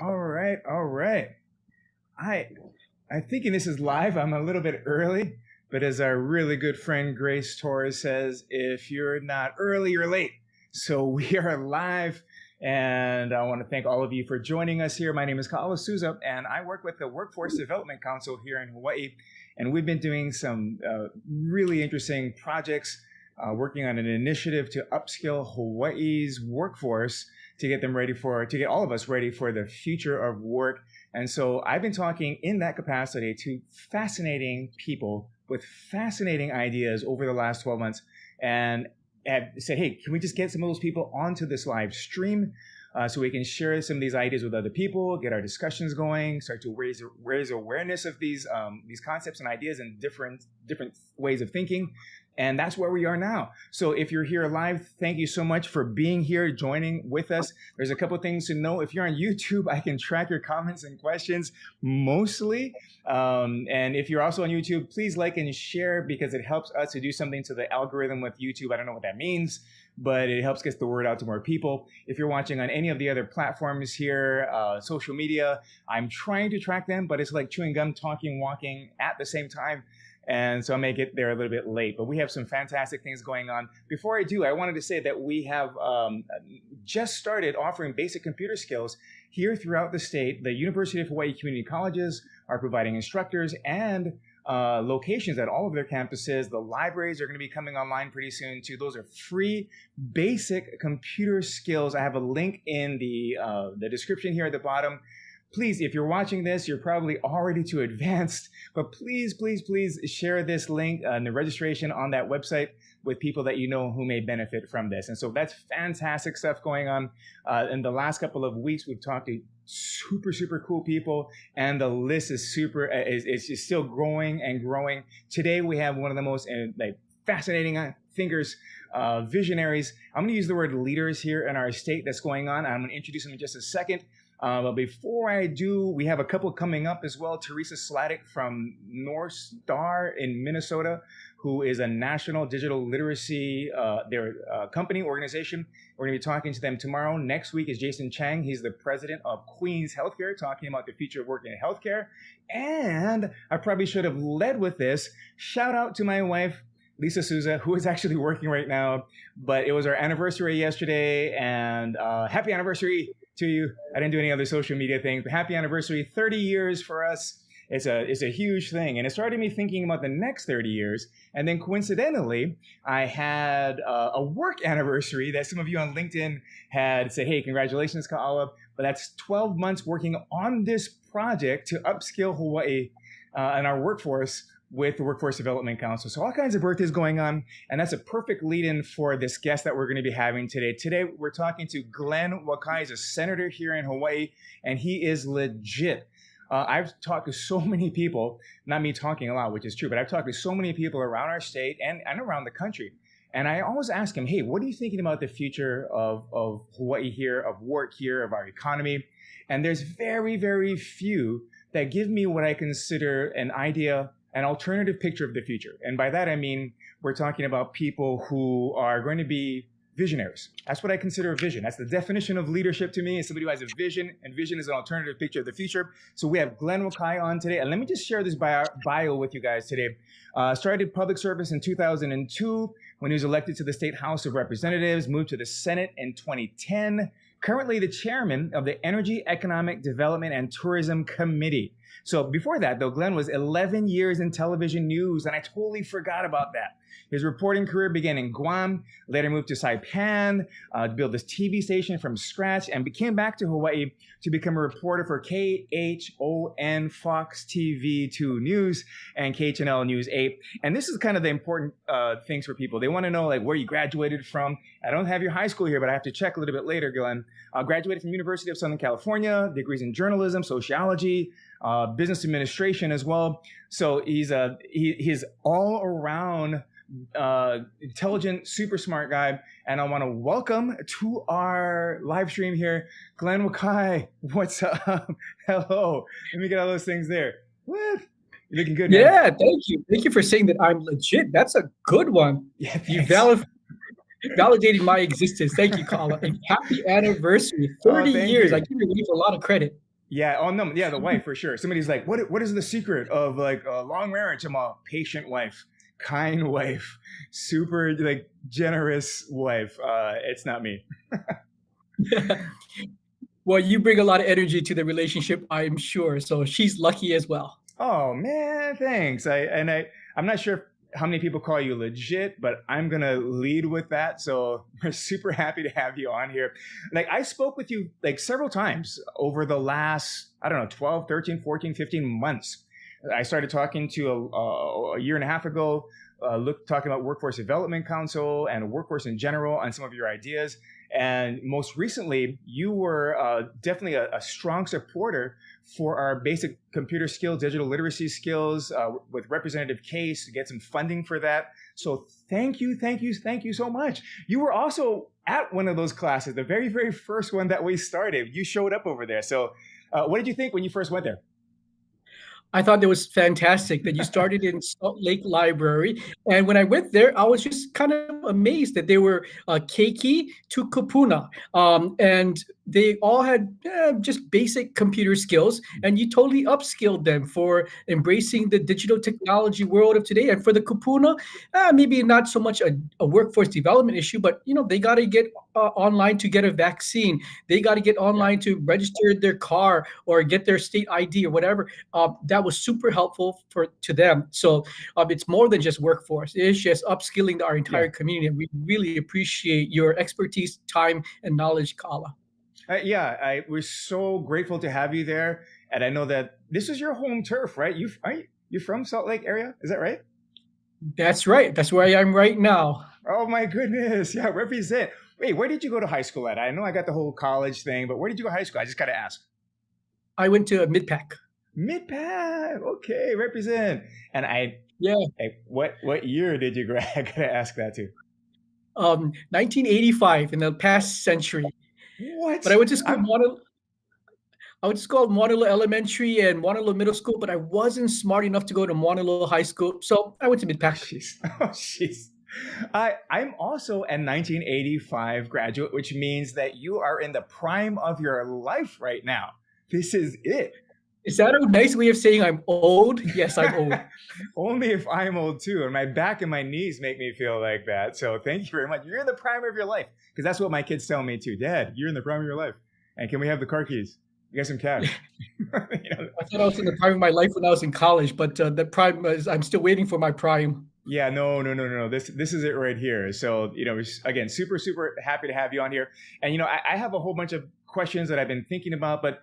All right. I I'm thinking this is live. I'm a little bit early, but as our really good friend Grace Torres says, if you're not early, you're late. So we are live, and I want to thank all of you for joining us here. My name is Kala Souza, and I work with the Workforce Development Council here in Hawaii, and we've been doing some really interesting projects, working on an initiative to upskill Hawaii's workforce to get them ready to get all of us ready for the future of work. And so I've been talking in that capacity to fascinating people with fascinating ideas over the last 12 months, and have said, hey, can we just get some of those people onto this live stream so we can share some of these ideas with other people, get our discussions going, start to raise awareness of these concepts and ideas and different ways of thinking. And that's where we are now. So if you're here live, thank you so much for being here, joining with us. There's a couple of things to know. If you're on YouTube, I can track your comments and questions mostly. And if you're also on YouTube, please like and share because it helps us to do something to the algorithm with YouTube. I don't know what that means, but it helps get the word out to more people. If you're watching on any of the other platforms here, social media, I'm trying to track them, but it's like chewing gum, talking, walking at the same time. And so I may get there a little bit late, but we have some fantastic things going on. Before I do, I wanted to say that we have just started offering basic computer skills here throughout the state. The University of Hawaii Community Colleges are providing instructors and locations at all of their campuses. The libraries are going to be coming online pretty soon too. Those are free basic computer skills. I have a link in the description here at the bottom. Please, if you're watching this, you're probably already too advanced, but please share this link and the registration on that website with people that you know who may benefit from this. And so that's fantastic stuff going on. In the last couple of weeks, we've talked to super cool people, and the list is is still growing and growing. Today, we have one of the most fascinating thinkers, visionaries. I'm going to use the word leaders here in our state that's going on. I'm going to introduce them in just a second. But before I do, we have a couple coming up as well. Teresa Sladek from North Star in Minnesota, who is a national digital literacy company organization. We're going to be talking to them tomorrow. Next week is Jason Chang. He's the president of Queens Healthcare, talking about the future of work in healthcare. And I probably should have led with this. Shout out to my wife, Lisa Souza, who is actually working right now. But it was our anniversary yesterday, and happy anniversary to you. I didn't do any other social media things, but happy anniversary, 30 years for us. It's a huge thing. And it started me thinking about the next 30 years. And then coincidentally, I had a work anniversary that some of you on LinkedIn had said, hey, congratulations, Ka'ala. But that's 12 months working on this project to upskill Hawaii and our workforce with the Workforce Development Council. So all kinds of birthdays going on, and that's a perfect lead-in for this guest that we're going to be having today. Today, we're talking to Glenn Wakai. He's a senator here in Hawaii, and he is legit. I've talked to so many people, not me talking a lot, which is true, but I've talked to so many people around our state and around the country. And I always ask him, hey, what are you thinking about the future of Hawaii here, of work here, of our economy? And there's very few that give me what I consider an alternative picture of the future. And by that, I mean, we're talking about people who are going to be visionaries. That's what I consider a vision. That's the definition of leadership to me, is somebody who has a vision, and vision is an alternative picture of the future. So we have Glenn Wakai on today. And let me just share this bio with you guys today. Started public service in 2002 when he was elected to the State House of Representatives, moved to the Senate in 2010. Currently the chairman of the Energy, Economic Development, and Tourism Committee. So before that, though, Glenn was 11 years in television news, and I totally forgot about that. His reporting career began in Guam, later moved to Saipan to build this TV station from scratch, and came back to Hawaii to become a reporter for KHON Fox TV 2 News and KHNL News 8. And this is kind of the important things for people. They want to know like where you graduated from. I don't have your high school here, but I have to check a little bit later, Glenn. Graduated from University of Southern California, degrees in journalism, sociology, business administration as well. So he's all around intelligent, super smart guy. And I want to welcome to our live stream here, Glenn Wakai. What's up? Hello. Let me get all those things there. What? You're looking good, man. Yeah, thank you. Thank you for saying that I'm legit. That's a good one. Yeah, You validate validating my existence. Thank you, Kala. And happy anniversary. Oh, 30 thank years. I you. give your wife a lot of credit. Yeah, oh no, yeah, the wife for sure. Somebody's like, what is the secret of like a long marriage? I'm a patient wife, kind wife, super like generous wife. It's not me. Well, you bring a lot of energy to the relationship, I'm sure. So she's lucky as well. Oh man, thanks. I'm not sure how many people call you legit, but I'm gonna lead with that. So we're super happy to have you on here. Like I spoke with you like several times over the last, I don't know, 12, 13, 14, 15 months. I started talking to you a year and a half ago, talking about Workforce Development Council and workforce in general and some of your ideas. And most recently, you were definitely a strong supporter for our basic computer skills, digital literacy skills with Representative Case to get some funding for that. So thank you, thank you, thank you so much. You were also at one of those classes, the very, very first one that we started. You showed up over there. So what did you think when you first went there? I thought that was fantastic that you started in Salt Lake Library. And when I went there, I was just kind of amazed that they were keiki to kapuna. And they all had just basic computer skills. And you totally upskilled them for embracing the digital technology world of today. And for the kapuna, maybe not so much a workforce development issue, but they got to get online to get a vaccine. They got to get Yeah. online to register their car or get their state ID or whatever. That was super helpful to them. So it's more than just workforce. It's just upskilling our Yeah. entire community. And we really appreciate your expertise, time, and knowledge, Kala. Yeah, we're so grateful to have you there. And I know that this is your home turf, right? You from Salt Lake area? Is that right? That's right. That's where I am right now. Oh my goodness. Yeah, represent. Wait, where did you go to high school at? I know I got the whole college thing, but where did you go to high school? I just got to ask. I went to Midpack. Mid-pack. Okay, represent. And Yeah. what year did you grad? I got to ask that too. 1985 in the past century. What? But I'm I went to school at Monolo Elementary and Monolo Middle School, but I wasn't smart enough to go to Monolo High School. So I went to Midpack. Jeez. Oh, jeez. I'm also a 1985 graduate, which means that you are in the prime of your life right now. This is it. Is that a nice way of saying I'm old? Yes, I'm old. Only if I'm old too, and my back and my knees make me feel like that. So thank you very much. You're in the prime of your life, because that's what my kids tell me too. Dad, you're in the prime of your life, and can we have the car keys? You got some cash? I thought I was in the prime of my life when I was in college, but the prime is I'm still waiting for my prime. Yeah, no. This is it right here. So again, super happy to have you on here, and I have a whole bunch of questions that I've been thinking about, but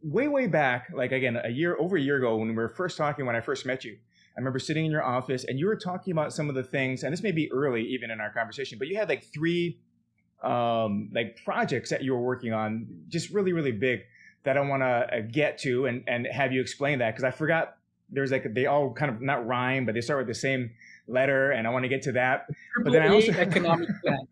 way back, like again, over a year ago, when we were first talking, when I first met you, I remember sitting in your office and you were talking about some of the things, and this may be early even in our conversation, but you had like three like projects that you were working on, just really big, that I want to get to and have you explain that, because I forgot. There's like they all kind of not rhyme, but they start with the same letter, and I want to get to that. But then I also economic plan.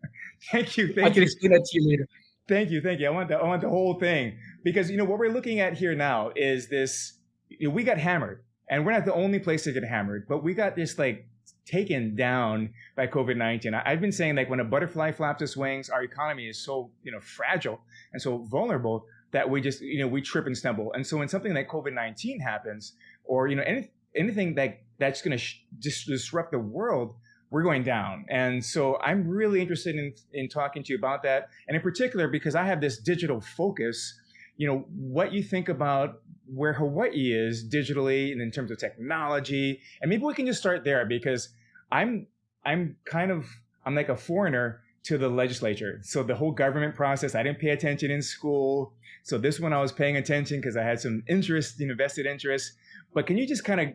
Thank you. I can explain that to you later. Thank you. I want the whole thing, because what we're looking at here now is this. We got hammered, and we're not the only place to get hammered, but we got this like taken down by COVID-19. I've been saying, like, when a butterfly flaps its wings, our economy is so fragile and so vulnerable that we just we trip and stumble. And so when something like COVID-19 happens, or anything that's going to just disrupt the world, we're going down. And so I'm really interested in talking to you about that, and in particular because I have this digital focus. What you think about where Hawaii is digitally and in terms of technology, and maybe we can just start there, because I'm like a foreigner to the legislature. So the whole government process, I didn't pay attention in school. So this one I was paying attention because I had some interest, vested interest. But can you just kind of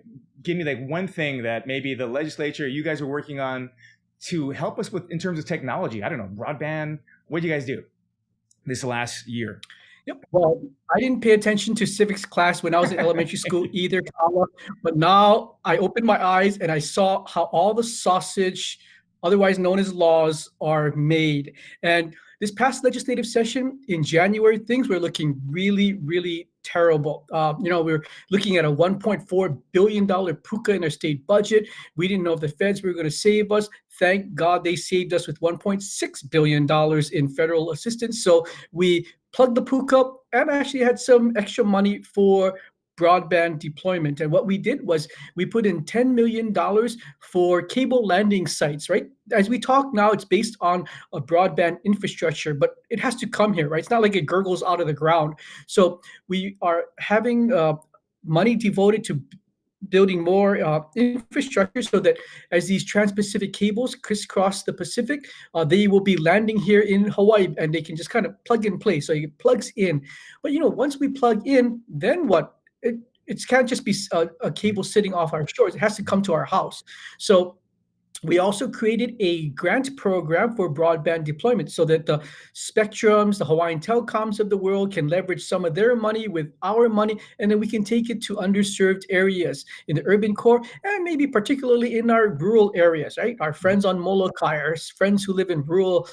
give me like one thing that maybe the legislature, you guys are working on to help us with in terms of technology? I don't know, broadband. What did you guys do this last year? Yep. Well, I didn't pay attention to civics class when I was in elementary school either, Kala, but now I opened my eyes and I saw how all the sausage, otherwise known as laws, are made. And this past legislative session in January, things were looking really terrible. We're looking at a $1.4 billion puka in our state budget. We didn't know if the feds were going to save us. Thank God they saved us with $1.6 billion in federal assistance. So we plugged the puka and actually had some extra money for broadband deployment. And what we did was we put in $10 million for cable landing sites, right? As we talk now, it's based on a broadband infrastructure, but it has to come here, right? It's not like it gurgles out of the ground. So we are having money devoted to building more infrastructure so that as these trans-Pacific cables crisscross the Pacific, they will be landing here in Hawaii, and they can just kind of plug and play. So it plugs in. But once we plug in, then what? It can't just be a cable sitting off our shores. It has to come to our house. So we also created a grant program for broadband deployment so that the Spectrums, the Hawaiian telecoms of the world can leverage some of their money with our money, and then we can take it to underserved areas in the urban core and maybe particularly in our rural areas, right? Our friends on Molokai, our friends who live in rural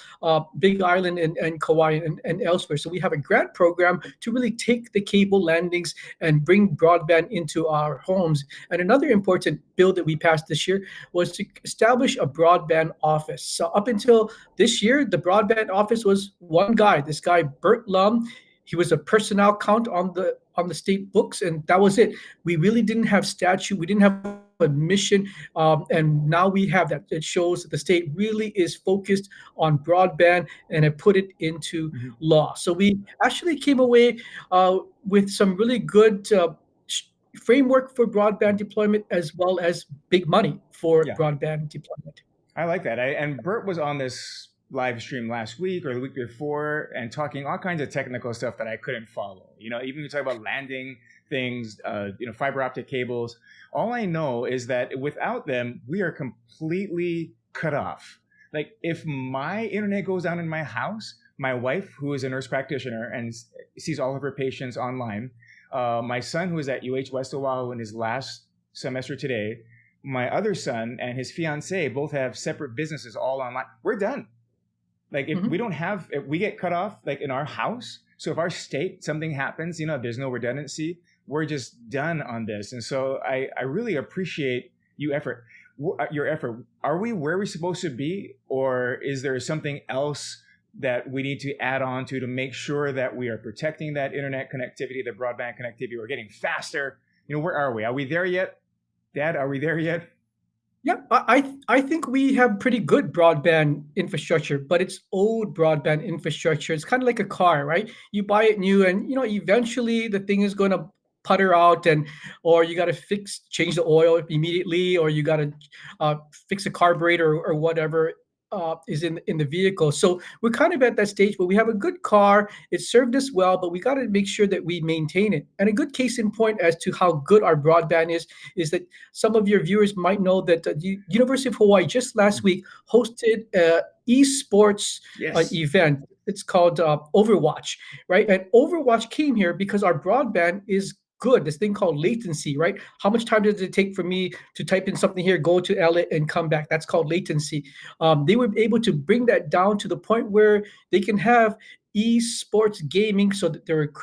Big Island and Kauai and elsewhere. So we have a grant program to really take the cable landings and bring broadband into our homes. And another important bill that we passed this year was to establish a broadband office. So up until this year, the broadband office was one guy, this guy Bert Lum. He was a personnel count on the state books, and that was it. We really didn't have statute. We didn't have a mission, and now we have that. It shows that the state really is focused on broadband, and it put it into Mhm. law. So we actually came away with some really good framework for broadband deployment as well as big money for Yeah, broadband deployment. I like that. And Bert was on this live stream last week or the week before and talking all kinds of technical stuff that I couldn't follow. Even we talk about landing things, fiber optic cables. All I know is that without them, we are completely cut off. Like if my internet goes down in my house, my wife, who is a nurse practitioner and sees all of her patients online, my son, who is at West Oahu in his last semester today, my other son and his fiance both have separate businesses all online. We're done. Like if we don't have, if we get cut off, like in our house. So if our state, something happens, there's no redundancy, we're just done on this. And so I really appreciate your effort. Are we where we're supposed to be, or is there something else that we need to add on to make sure that we are protecting that internet connectivity, the broadband connectivity? We're getting faster. Where are we? Are we there yet? Dad, are we there yet? Yeah, I think we have pretty good broadband infrastructure, but it's old broadband infrastructure. It's kind of like a car, right? You buy it new, and eventually the thing is going to putter out, or you got to change the oil immediately, or you got to fix a carburetor or whatever is in the vehicle. So we're kind of at that stage where we have a good car. It served us well, but we got to make sure that we maintain it. And a good case in point as to how good our broadband is that some of your viewers might know that the University of Hawaii just last week hosted a esports Yes. event. It's called Overwatch, right? And Overwatch came here because our broadband is good. This thing called latency, right? How much time does it take for me to type in something here, go to Elliot, and come back? That's called latency. They were able to bring that down to the point where they can have esports gaming, so that there were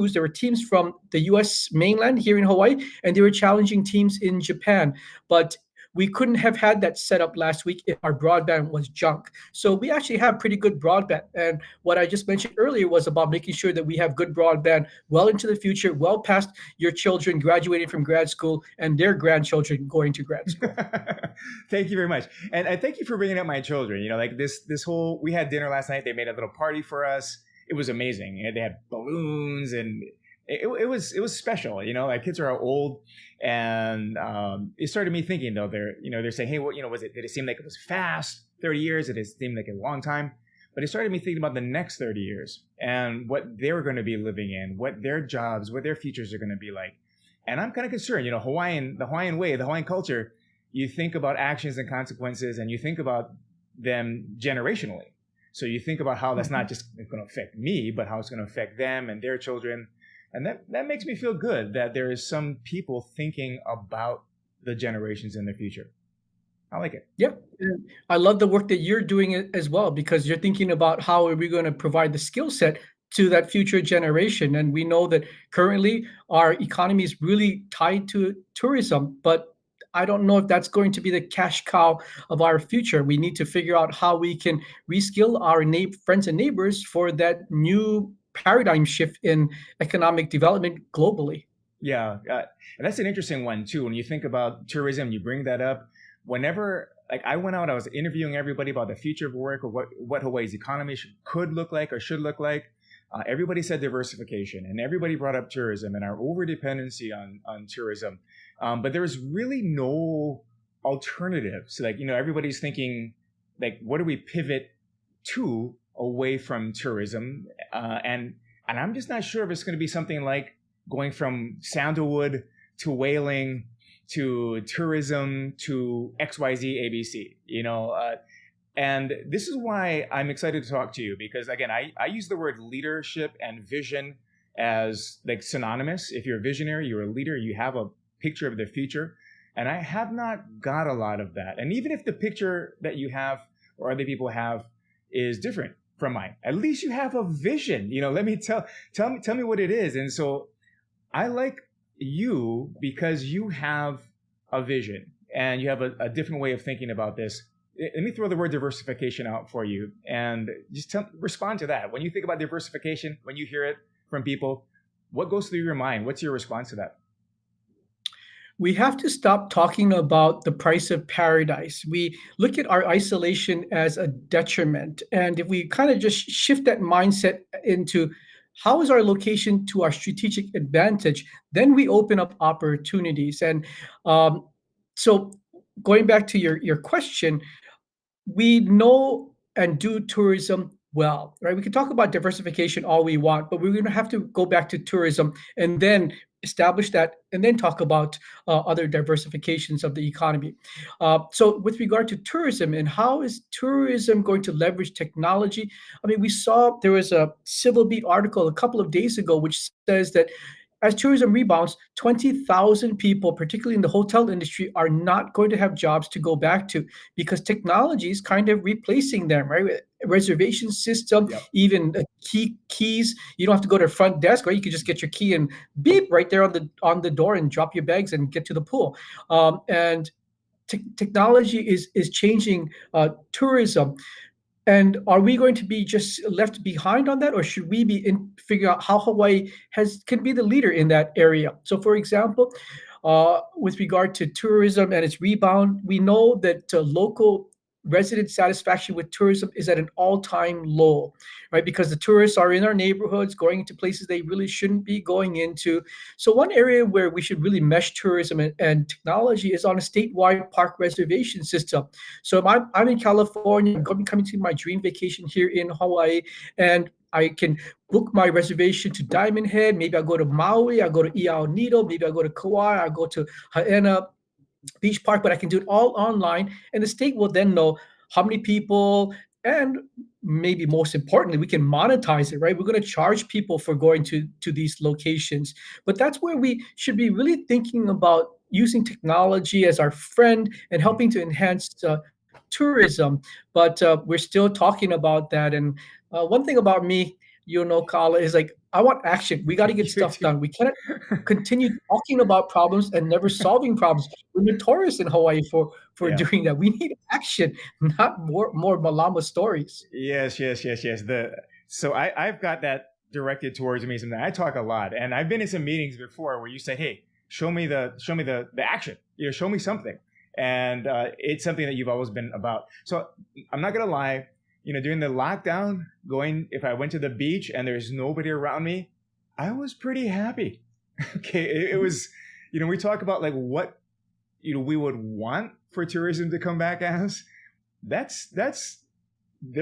there were teams from the US mainland here in Hawaii, and they were challenging teams in Japan. But we couldn't have had that set up last week if our broadband was junk. So we actually have pretty good broadband. And what I just mentioned earlier was about making sure that we have good broadband well into the future, well past your children graduating from grad school and their grandchildren going to grad school. Thank you very much. And I thank you for bringing up my children. Like this whole, we had dinner last night. They made a little party for us. It was amazing. They had balloons and it was special. Like kids are old. And it started me thinking, though, they're saying, hey, did it seem like it was fast, 30 years? Did it seem like a long time? But it started me thinking about the next 30 years and what they're going to be living in, what their jobs, what their futures are going to be like. And I'm kind of concerned, the Hawaiian way, the Hawaiian culture, you think about actions and consequences, and you think about them generationally. So you think about how that's not just going to affect me, but how it's going to affect them and their children. And that makes me feel good that there is some people thinking about the generations in the future. I like it. Yeah. I love the work that you're doing as well, because you're thinking about how are we going to provide the skill set to that future generation. And we know that currently our economy is really tied to tourism, but I don't know if that's going to be the cash cow of our future. We need to figure out how we can reskill our friends and neighbors for that new paradigm shift in economic development globally. Yeah, and that's an interesting one too. When you think about tourism, you bring that up. Whenever like I went out, I was interviewing everybody about the future of work or what Hawaii's economy could look like or should look like. Everybody said diversification, and everybody brought up tourism and our over dependency on tourism. But there was really no alternatives. Like everybody's thinking like, what do we pivot to away from tourism? And I'm just not sure if it's going to be something like going from sandalwood to whaling to tourism to XYZ ABC, and this is why I'm excited to talk to you, because again, I use the word leadership and vision as like synonymous. If you're a visionary, you're a leader, you have a picture of the future. And I have not got a lot of that. And even if the picture that you have or other people have is different from mine, at least you have a vision. Let me tell me what it is. And so I like you because you have a vision and you have a different way of thinking about this. Let me throw the word diversification out for you and just respond to that. When you think about diversification, when you hear it from people, what goes through your mind? What's your response to that? We have to stop talking about the price of paradise. We look at our isolation as a detriment. And if we kind of just shift that mindset into how is our location to our strategic advantage, then we open up opportunities. And so going back to your question, we know and do tourism well, right? We can talk about diversification all we want, but we're going to have to go back to tourism and then establish that and then talk about other diversifications of the economy. So with regard to tourism and how is tourism going to leverage technology? I mean, we saw there was a Civil Beat article a couple of days ago, which says that as tourism rebounds, 20,000 people, particularly in the hotel industry, are not going to have jobs to go back to because technology is kind of replacing them, right? Reservation system, Yep. even keys. You don't have to go to the front desk, right? You can just get your key and beep right there on the door and drop your bags and get to the pool. And technology is changing tourism. And are we going to be just left behind on that, or should we be figure out how Hawaii can be the leader in that area? So, for example, with regard to tourism and its rebound, we know that local resident satisfaction with tourism is at an all-time low, right? Because the tourists are in our neighborhoods, going into places they really shouldn't be going into. So, one area where we should really mesh tourism and technology is on a statewide park reservation system. So, I'm in California. I'm going to be coming to my dream vacation here in Hawaii, and I can book my reservation to Diamond Head. Maybe I'll go to Maui. I'll go to Iaonito. Maybe I'll go to Kauai. I'll go to Haena Beach Park, but I can do it all online. And the state will then know how many people, and maybe most importantly, we can monetize it, right? We're going to charge people for going to these locations. But that's where we should be really thinking about using technology as our friend and helping to enhance tourism. But we're still talking about that. And one thing about me, Kala, is like, I want action. We got to get stuff done. We cannot continue talking about problems and never solving problems. We're notorious in Hawaii for Yeah. doing that. We need action, not more Malama stories. Yes. So I've got that directed towards me. Something I talk a lot, and I've been in some meetings before where you say, "Hey, show me the action. Show me something." And it's something that you've always been about. So I'm not gonna lie. During the lockdown, if I went to the beach and there's nobody around me, I was pretty happy. Okay, it was, we talk about like what, we would want for tourism to come back as. There's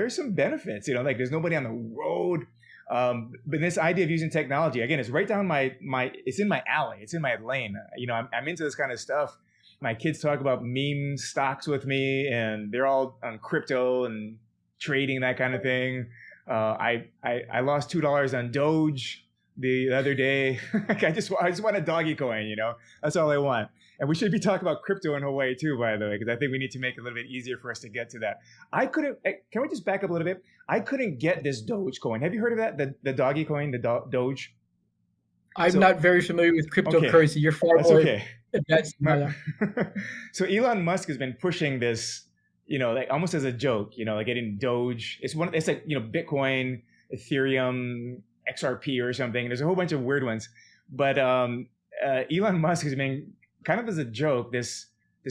some benefits, like there's nobody on the road. But this idea of using technology, again, it's right down it's in my alley, it's in my lane. I'm into this kind of stuff. My kids talk about meme stocks with me, and they're all on crypto and trading, that kind of thing. I lost $2 on Doge the other day. I just want a doggy coin, That's all I want. And we should be talking about crypto in Hawaii too, by the way, because I think we need to make it a little bit easier for us to get to that. I couldn't. Can we just back up a little bit? I couldn't get this Doge coin. Have you heard of that? The doggy coin, the Doge. I'm So not very familiar with okay, cryptocurrency. You're far that's more okay. advanced than I So Elon Musk has been pushing this, like almost as a joke, like getting Doge. It's like Bitcoin, Ethereum, XRP or something. There's a whole bunch of weird ones, but Elon Musk has been kind of as a joke this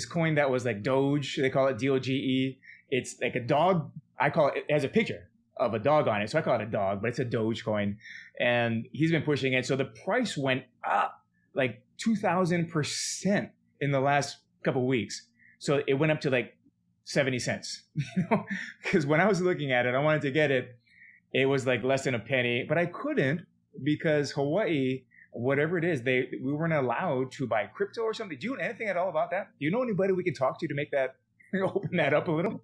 coin that was like Doge. They call it DOGE. It's like a dog. I call it. It has a picture of a dog on it, so I call it a dog, but it's a Doge coin, and he's been pushing it. So the price went up like 2,000% in the last couple of weeks. So it went up to like 70 cents, because when I was looking at it, I wanted to get it. It was like less than a penny, but I couldn't because Hawaii, whatever it is, we weren't allowed to buy crypto or something. Do you know anything at all about that? Do you know anybody we can talk to make that open that up a little?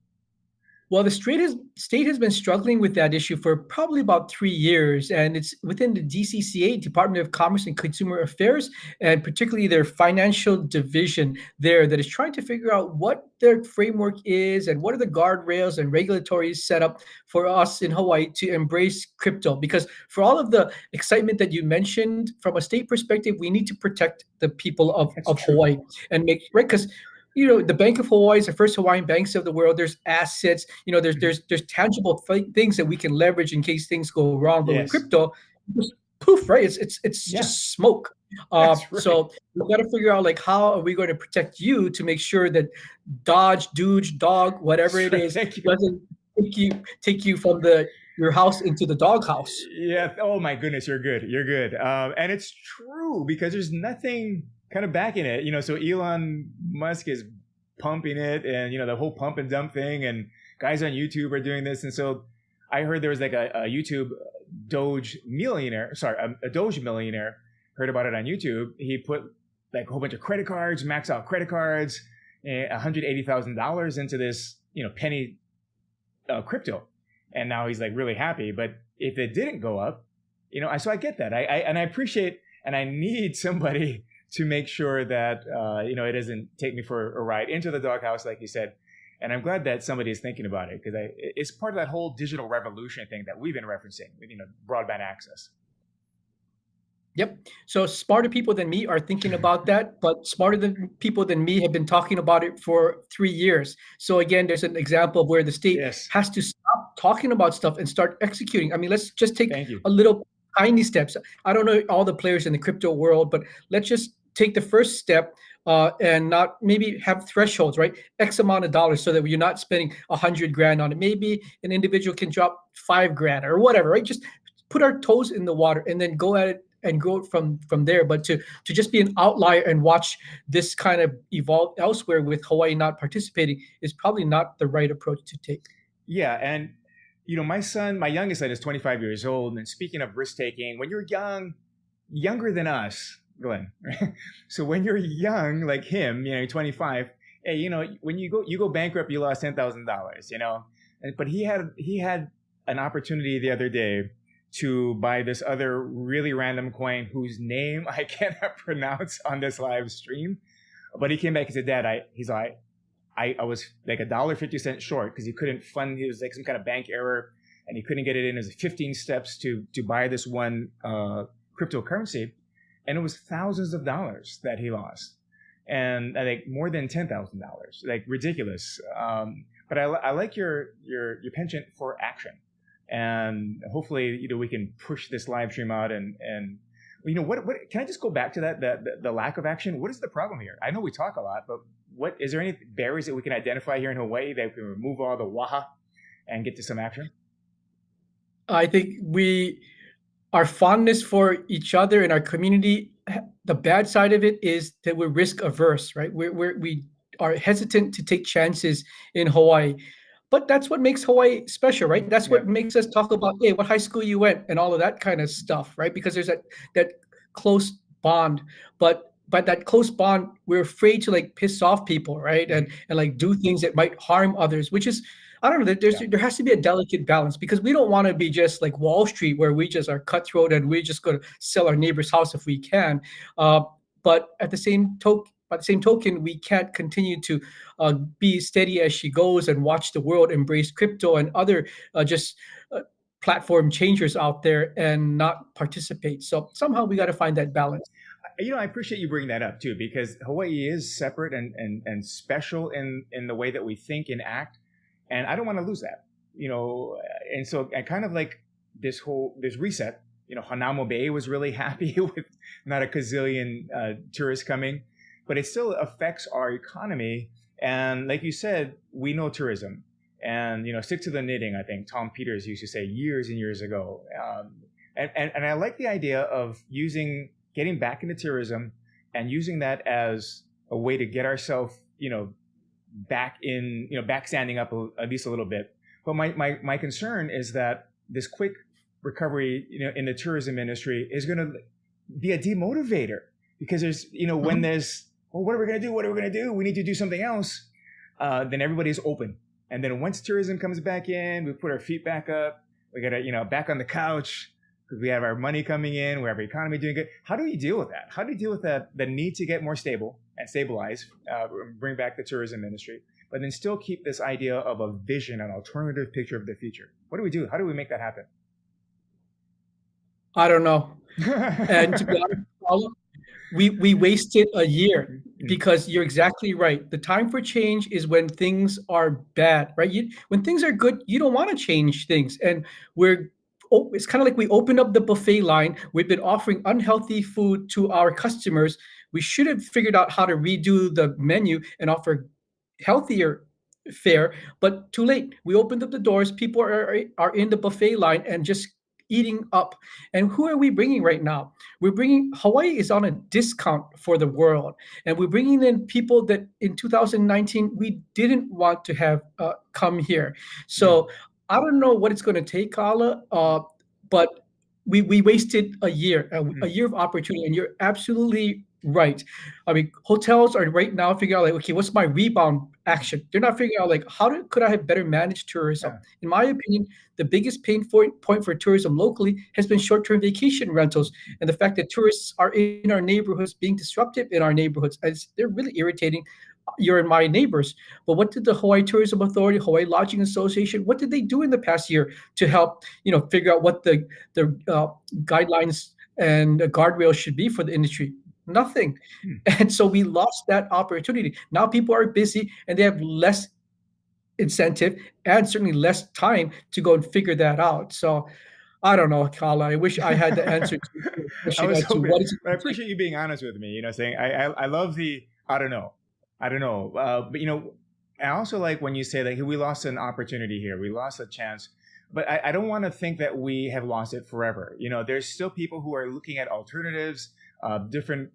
Well, the state has been struggling with that issue for probably about 3 years, and it's within the DCCA, Department of Commerce and Consumer Affairs, and particularly their financial division there that is trying to figure out what their framework is and what are the guardrails and regulatory setup for us in Hawaii to embrace crypto. Because for all of the excitement that you mentioned, from a state perspective, we need to protect the people of Hawaii and make right because the Bank of Hawaii is the first Hawaiian banks of the world. There's assets, there's tangible things that we can leverage in case things go wrong. But with crypto, just poof, right? It's just smoke. Right. So we got to figure out like how are we going to protect you to make sure that Doge, dog, whatever it is, doesn't take you from your house into the doghouse. Yeah. Oh my goodness, you're good. You're good. And it's true because there's nothing kind of backing it, so Elon Musk is pumping it and, the whole pump and dump thing, and guys on YouTube are doing this. And so I heard there was like a YouTube Doge millionaire, heard about it on YouTube. He put like a whole bunch of credit cards, max out credit cards, $180,000 into this, penny crypto. And now he's like really happy. But if it didn't go up, so I get that. I appreciate, and I need somebody to make sure that, it doesn't take me for a ride into the doghouse, like you said. And I'm glad that somebody is thinking about it because it's part of that whole digital revolution thing that we've been referencing, with, broadband access. Yep. So smarter people than me are thinking about that, but smarter people than me have been talking about it for 3 years. So again, there's an example of where the state has to stop talking about stuff and start executing. I mean, let's just take a little tiny steps. I don't know all the players in the crypto world, but let's just take the first step and not maybe have thresholds, right? X amount of dollars so that you're not spending 100 grand on it. Maybe an individual can drop 5 grand or whatever, right? Just put our toes in the water and then go at it and grow from there. But to just be an outlier and watch this kind of evolve elsewhere with Hawaii not participating is probably not the right approach to take. Yeah. And, my youngest son is 25 years old. And speaking of risk taking, when you're younger than us, Glenn, so when you're young, like him, 25, hey, when you go bankrupt, you lost $10,000, but he had an opportunity the other day to buy this other really random coin whose name I cannot pronounce on this live stream. But he came back and said, Dad, I was like $1.50 short because he couldn't fund. It was like some kind of bank error and he couldn't get it in. It was 15 steps to buy this one cryptocurrency. And it was thousands of dollars that he lost. And I think more than $10,000, like ridiculous. But I like your penchant for action. And hopefully, we can push this live stream out and what can I just go back to that, the lack of action? What is the problem here? I know we talk a lot, but is there any barriers that we can identify here in Hawaii that we can remove all the waha and get to some action? I think our fondness for each other in our community, the bad side of it is that we're risk averse, right? We are hesitant to take chances in Hawaii. But that's what makes Hawaii special, right? That's what makes us talk about, hey, what high school you went and all of that kind of stuff, right? Because there's that close bond. But that close bond, we're afraid to like piss off people, right? And like do things that might harm others, which is I don't know. Yeah. There has to be a delicate balance because we don't want to be just like Wall Street, where we just are cutthroat and we just going to sell our neighbor's house if we can. Uh, but by the same token, we can't continue to be steady as she goes and watch the world embrace crypto and other just uh, platform changers out there and not participate. So somehow we got to find that balance. I appreciate you bringing that up too, because Hawaii is separate and special in the way that we think and act, and I don't want to lose that. And so I kind of like this reset. Hanamo Bay was really happy with not a gazillion tourists coming, but it still affects our economy. And like you said, we know tourism, and stick to the knitting. I think Tom Peters used to say years and years ago, and I like the idea of getting back into tourism and using that as a way to get ourselves, back standing up at least a little bit. But my concern is that this quick recovery, in the tourism industry is going to be a demotivator, because there's, when there's, well, what are we going to do? What are we going to do? We need to do something else. Then everybody's open. And then once tourism comes back in, we put our feet back up. We got to, back on the couch, because we have our money coming in, we have our economy doing good. How do we deal with that? How do we deal with that? The need to get more stable and stabilize, bring back the tourism industry, but then still keep this idea of a vision, an alternative picture of the future. What do we do? How do we make that happen? I don't know. And to be honest, Paulo, we wasted a year because you're exactly right. The time for change is when things are bad, right? When things are good, you don't want to change things. And it's kind of like we opened up the buffet line. We've been offering unhealthy food to our customers. We should have figured out how to redo the menu and offer healthier fare, but too late. We opened up the doors. People are in the buffet line and just eating up. And who are we bringing right now? We're bringing Hawaii is on a discount for the world, and we're bringing in people that in 2019 we didn't want to have come here. So I don't know what it's going to take, Kala, but we wasted a year of opportunity, and you're absolutely right. I mean, hotels are right now figuring out like, okay, what's my rebound action? They're not figuring out like could I have better managed tourism? Yeah. In my opinion, the biggest point for tourism locally has been short-term vacation rentals, and the fact that tourists are in our neighborhoods, being disruptive in our neighborhoods, they're really irritating. You're my neighbors. But what did the Hawaii Tourism Authority, Hawaii Lodging Association, what did they do in the past year to help, figure out what the guidelines and guardrails should be for the industry? Nothing. And so we lost that opportunity. Now people are busy and they have less incentive and certainly less time to go and figure that out. So I don't know, Kala. I wish I had the answer to your I question was as to hoping, what is but I it. appreciate you being honest with me. Saying I love the I don't know, but I also like when you say that, hey, we lost an opportunity here, we lost a chance. But I don't want to think that we have lost it forever. There's still people who are looking at alternatives, different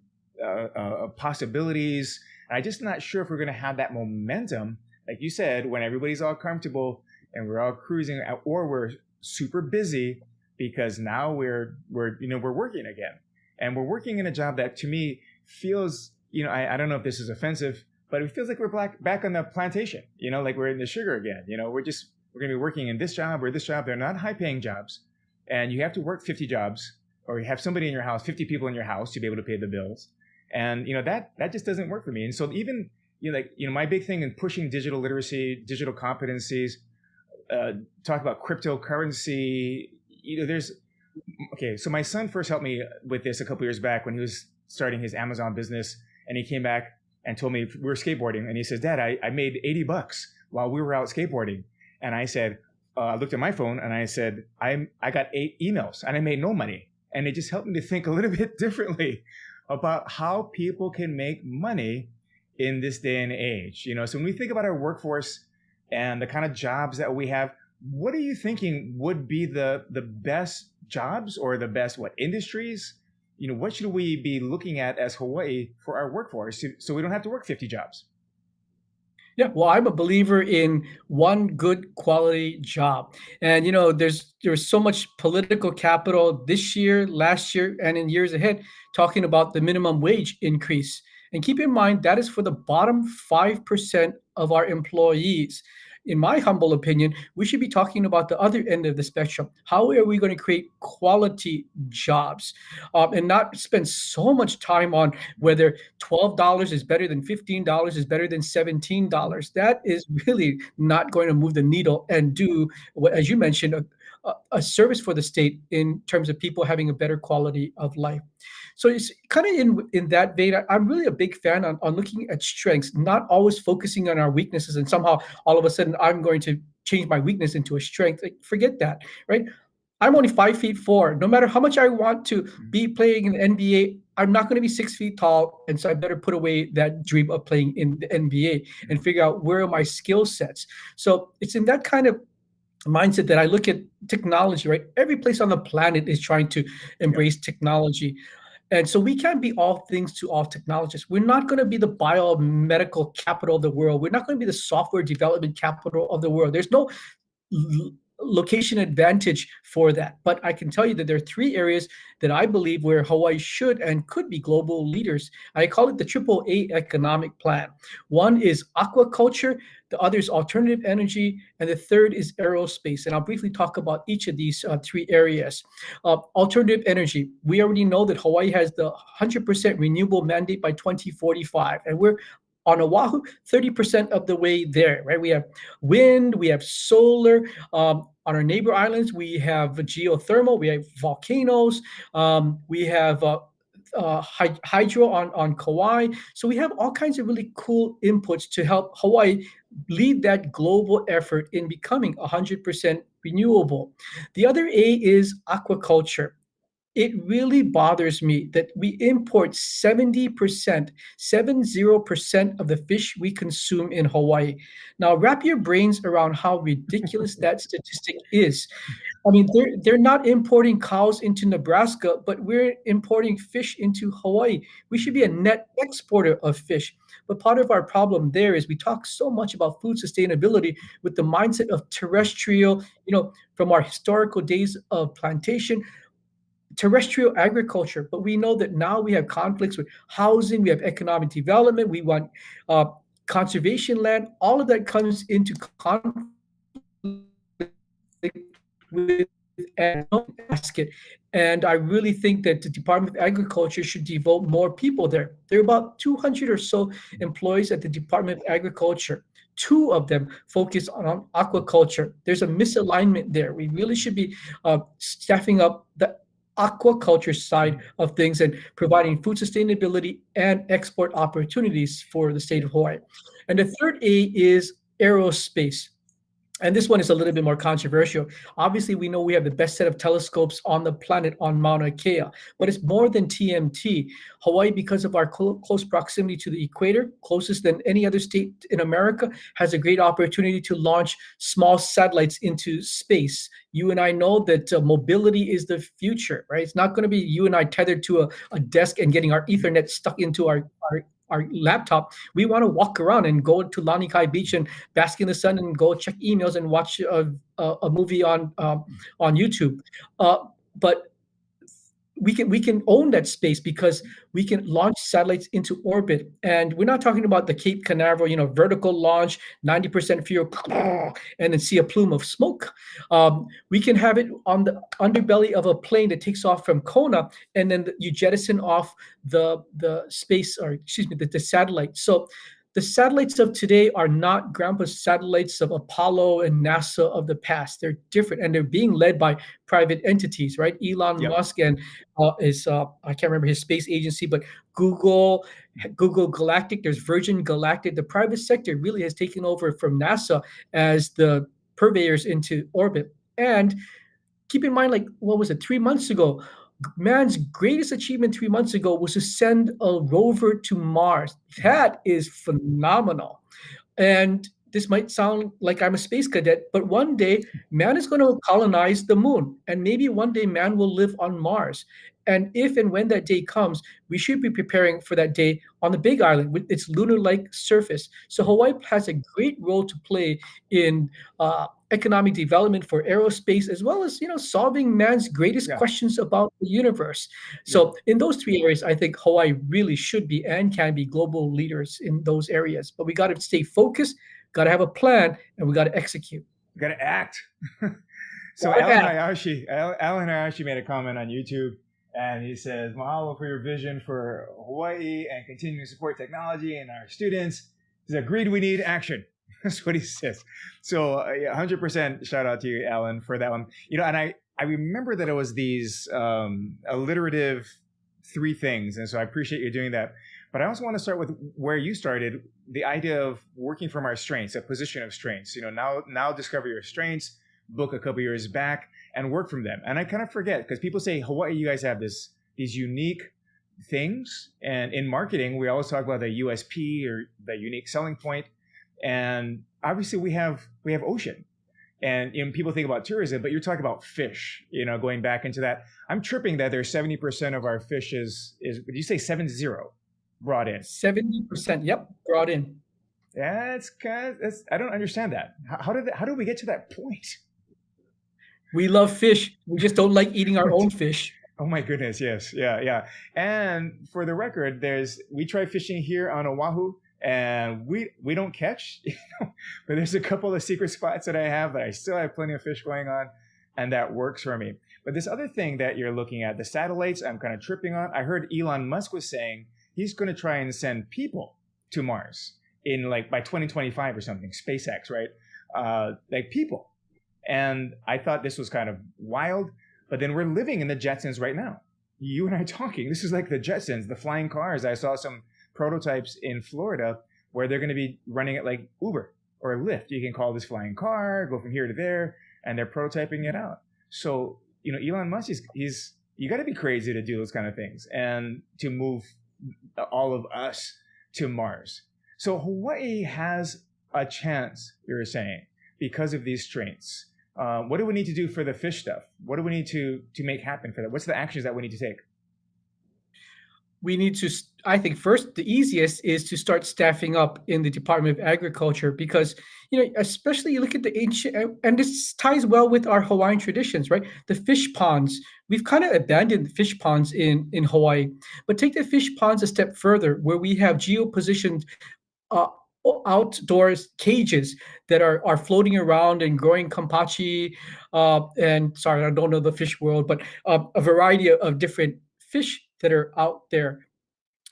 possibilities. And I'm just not sure if we're going to have that momentum, like you said, when everybody's all comfortable and we're all cruising, or we're super busy because now we're working again, and we're working in a job that to me feels, I don't know if this is offensive, but it feels like we're back on the plantation, like we're in the sugar again. We're going to be working in this job or this job. They're not high paying jobs, and you have to work 50 jobs, or you have somebody in your house, 50 people in your house to be able to pay the bills. And that just doesn't work for me. And so even my big thing in pushing digital literacy, digital competencies, talk about cryptocurrency. So my son first helped me with this a couple years back when he was starting his Amazon business, and he came back and told me, we were skateboarding, and he says, Dad, I made $80 while we were out skateboarding. And I said, I looked at my phone and I said, I got 8 emails and I made no money. And it just helped me to think a little bit differently about how people can make money in this day and age. So when we think about our workforce and the kind of jobs that we have, what are you thinking would be the best jobs, or the best industries? What should we be looking at as Hawaii for our workforce, so we don't have to work 50 jobs? Yeah, well, I'm a believer in one good quality job. And there's so much political capital this year, last year, and in years ahead talking about the minimum wage increase. And keep in mind that is for the bottom 5% of our employees. in my humble opinion, we should be talking about the other end of the spectrum. How are we going to create quality jobs, and not spend so much time on whether $12 is better than $15 is better than $17? That is really not going to move the needle and do what, as you mentioned, a service for the state in terms of people having a better quality of life. So it's kind of in that vein. I'm really a big fan on looking at strengths, not always focusing on our weaknesses, and somehow all of a sudden I'm going to change my weakness into a strength. Like, forget that, right? I'm only 5'4". No matter how much I want to be playing in the NBA, I'm not going to be 6 feet tall, and so I better put away that dream of playing in the NBA and figure out where are my skill sets. So it's in that kind of mindset that I look at technology, right? Every place on the planet is trying to Yeah. embrace technology. And so we can't be all things to all technologists. We're not going to be the biomedical capital of the world. We're not going to be the software development capital of the world. There's no location advantage for that. But I can tell you that there are three areas that I believe where Hawaii should and could be global leaders. I call it the triple A economic plan. One is aquaculture, the other is alternative energy, and the third is aerospace. And I'll briefly talk about each of these three areas. Alternative energy. We already know that Hawaii has the 100% renewable mandate by 2045, and we're on Oahu, 30% of the way there, right? We have wind, we have solar. On our neighbor islands, we have geothermal, we have volcanoes, we have hydro on Kauai. So we have all kinds of really cool inputs to help Hawaii lead that global effort in becoming 100% renewable. The other A is aquaculture. It really bothers me that we import 70%, 70% of the fish we consume in Hawaii. Now, wrap your brains around how ridiculous that statistic is. I mean, they're not importing cows into Nebraska, but we're importing fish into Hawaii. We should be a net exporter of fish. But part of our problem there is we talk so much about food sustainability with the mindset of terrestrial, from our historical days of plantation, terrestrial agriculture. But we know that now we have conflicts with housing, we have economic development, we want uh, conservation land. All of that comes into conflict with basket. And I really think that the Department of Agriculture should devote more people there. There are about 200 or so employees at the Department of Agriculture. Two of them focus on aquaculture. There's a misalignment there. We really should be staffing up the aquaculture side of things and providing food sustainability and export opportunities for the state of Hawaii. And the third A is aerospace. And this one is a little bit more controversial. Obviously, we know we have the best set of telescopes on the planet on Mauna Kea, but it's more than TMT. Hawaii, because of our close proximity to the equator, closest than any other state in America, has a great opportunity to launch small satellites into space. You and I know that mobility is the future, right? It's not going to be you and I tethered to a desk and getting our Ethernet stuck into our laptop. We want to walk around and go to Lanikai Beach and bask in the sun and go check emails and watch a movie on YouTube. But we can own that space because we can launch satellites into orbit, and we're not talking about the Cape Canaveral, vertical launch, 90% fuel, and then see a plume of smoke. We can have it on the underbelly of a plane that takes off from Kona, and then you jettison off the space, or excuse me, the satellite. So the satellites of today are not grandpa's satellites of Apollo and NASA of the past. They're different, and they're being led by private entities, right? Elon Yep. Musk and is I can't remember his space agency, but Google Galactic. There's Virgin Galactic. The private sector really has taken over from NASA as the purveyors into orbit. And keep in mind, like, what was it, 3 months ago? Man's greatest achievement 3 months ago was to send a rover to Mars. That is phenomenal. And this might sound like I'm a space cadet, but one day man is going to colonize the moon, and maybe one day man will live on Mars. And if and when that day comes, we should be preparing for that day on the Big Island with its lunar-like surface. So Hawaii has a great role to play in economic development for aerospace, as well as solving man's greatest Yeah. questions about the universe. Yeah. So in those three areas, I think Hawaii really should be and can be global leaders in those areas. But we got to stay focused, got to have a plan, and we got to execute. We got to act. So Gotta act. Alan Hayashi made a comment on YouTube, and he says, "Mahalo for your vision for Hawaii and continuing to support technology and our students." He's agreed we need action. That's what he says. So 100% shout out to you, Alan, for that one. And I remember that it was these alliterative 3 things, and so I appreciate you doing that. But I also want to start with where you started, the idea of working from our strengths, a position of strengths. Now discover your strengths, book a couple years back, and work from them. And I kind of forget, because people say, Hawaii, you guys have these unique things. And in marketing, we always talk about the USP or the unique selling point. And obviously we have ocean. And people think about tourism, but you're talking about fish, going back into that. I'm tripping that there's 70% of our fish is did you say 70 brought in? 70%, yep, brought in. That's I don't understand that. How did we get to that point? We love fish. We just don't like eating our own fish. Oh my goodness, yes. Yeah. And for the record, we try fishing here on Oahu, and we don't catch, but there's a couple of secret spots that I have that I still have plenty of fish going on, and that works for me. But this other thing that you're looking at, the satellites, I'm kind of tripping on. I heard Elon Musk was saying he's going to try and send people to Mars in by 2025 or something, SpaceX, right? Like people. And I thought this was kind of wild, but then we're living in the Jetsons right now. You and I talking, this is like the Jetsons, the flying cars. I saw some prototypes in Florida where they're going to be running it like Uber or Lyft. You can call this flying car, go from here to there, and they're prototyping it out. So, Elon Musk you got to be crazy to do those kind of things and to move all of us to Mars. So Hawaii has a chance, you're saying, because of these strengths. What do we need to do for the fish stuff? What do we need to make happen for that? What's the actions that we need to take? We need to, I think first, the easiest is to start staffing up in the Department of Agriculture because, especially you look at the ancient, and this ties well with our Hawaiian traditions, right? The fish ponds, we've kind of abandoned the fish ponds in Hawaii, but take the fish ponds a step further where we have geo-positioned uh, outdoors cages that are floating around and growing kampachi, and sorry, I don't know the fish world, but a variety of different fish that are out there.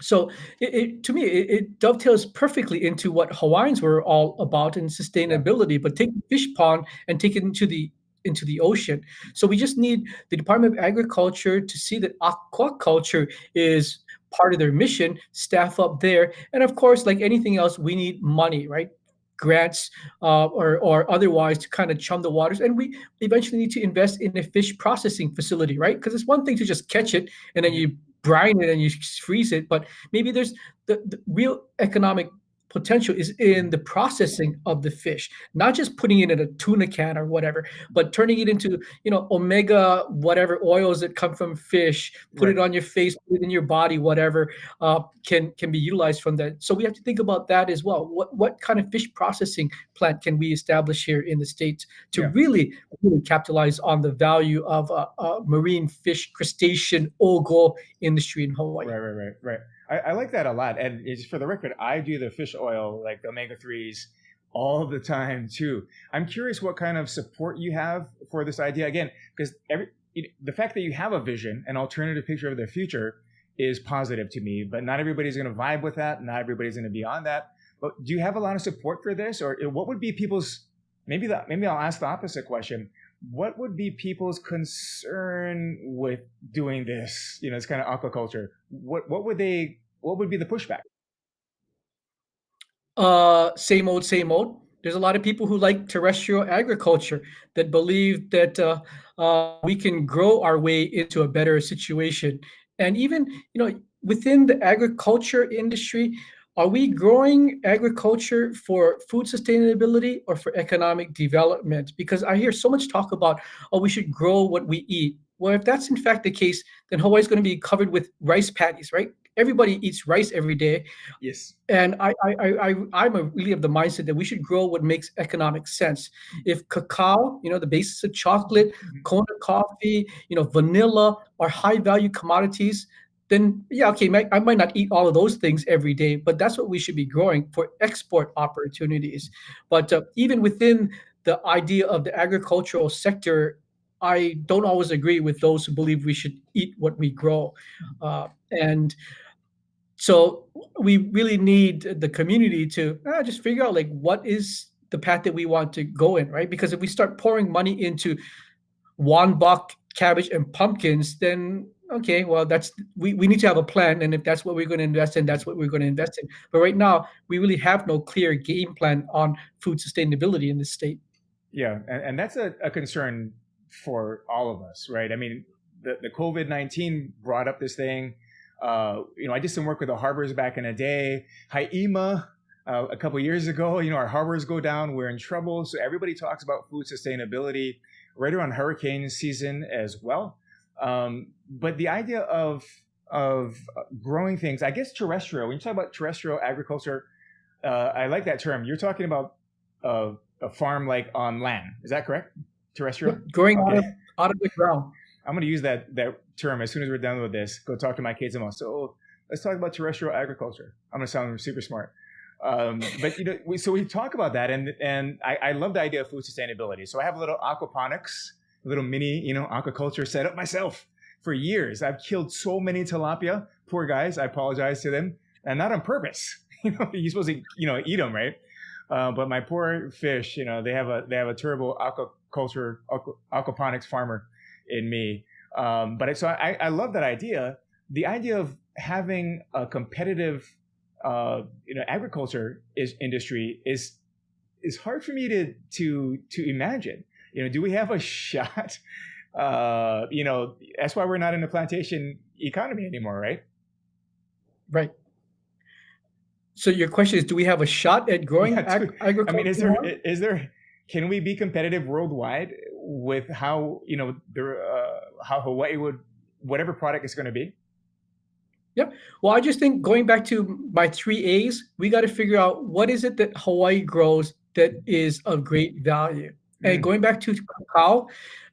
So to me, it dovetails perfectly into what Hawaiians were all about in sustainability, but take the fish pond and take it into the ocean. So we just need the Department of Agriculture to see that aquaculture is part of their mission, staff up there. And of course, like anything else, we need money, right? Grants or otherwise to kind of chum the waters. And we eventually need to invest in a fish processing facility, right? Because it's one thing to just catch it and then you brine it and you freeze it, but maybe there's the real economic potential is in the processing of the fish, not just putting it in a tuna can or whatever, but turning it into, omega, whatever oils that come from fish, put it on your face, put it in your body, whatever can be utilized from that. So we have to think about that as well. What kind of fish processing plant can we establish here in the States to really capitalize on the value of marine fish, crustacean, ogo industry in Hawaii? Right. I like that a lot. And just for the record, I do the fish oil, like the omega-3s, all the time too. I'm curious what kind of support you have for this idea. Again, because the fact that you have a vision, an alternative picture of the future is positive to me, but not everybody's going to vibe with that. Not everybody's going to be on that. But do you have a lot of support for this? Or what would be people's, maybe I'll ask the opposite question. What would be people's concern with doing this? It's kind of aquaculture. What would be the pushback? Same old. There's a lot of people who like terrestrial agriculture that believe that we can grow our way into a better situation. And even, within the agriculture industry, are we growing agriculture for food sustainability or for economic development? Because I hear so much talk about, we should grow what we eat. Well, if that's in fact the case, then Hawaii's going to be covered with rice paddies, right? Everybody eats rice every day. Yes. And I'm really of the mindset that we should grow what makes economic sense. If cacao, the basis of chocolate, Kona coffee, vanilla are high value commodities, then yeah, okay, I might not eat all of those things every day, but that's what we should be growing for export opportunities. But even within the idea of the agricultural sector, I don't always agree with those who believe we should eat what we grow. And so we really need the community to just figure out like what is the path that we want to go in, right? Because if we start pouring money into wonbok, cabbage, and pumpkins, then okay, well we need to have a plan, and if that's what we're going to invest in, that's what we're going to invest in. But right now, we really have no clear game plan on food sustainability in this state. Yeah, and that's a concern for all of us, right? I mean, the COVID-19 brought up this thing. I did some work with the harbors back in the day. Haima, a couple years ago, our harbors go down, we're in trouble. So everybody talks about food sustainability right around hurricane season as well. But the idea of growing things, I guess terrestrial, when you talk about terrestrial agriculture, I like that term. You're talking about a farm like on land. Is that correct? Terrestrial? Growing out of the ground. I'm going to use that term as soon as we're done with this. Go talk to my kids and so let's talk about terrestrial agriculture. I'm going to sound super smart. But we talk about that, and I love the idea of food sustainability. So I have a little aquaponics, a little mini, aquaculture set up myself for years. I've killed so many tilapia. Poor guys. I apologize to them, and not on purpose. You're supposed to eat them, right? But my poor fish, they have a terrible aquaponics farmer in me. So I love that idea. The idea of having a competitive agriculture industry is hard for me to imagine. Do we have a shot? That's why we're not in the plantation economy anymore, right? Right. So your question is, do we have a shot at growing agriculture? I mean, is there? Can we be competitive worldwide with how how Hawaii would, whatever product it's going to be? Yep. Well, I just think going back to my 3 A's, we got to figure out what is it that Hawaii grows that is of great value. And going back to cacao,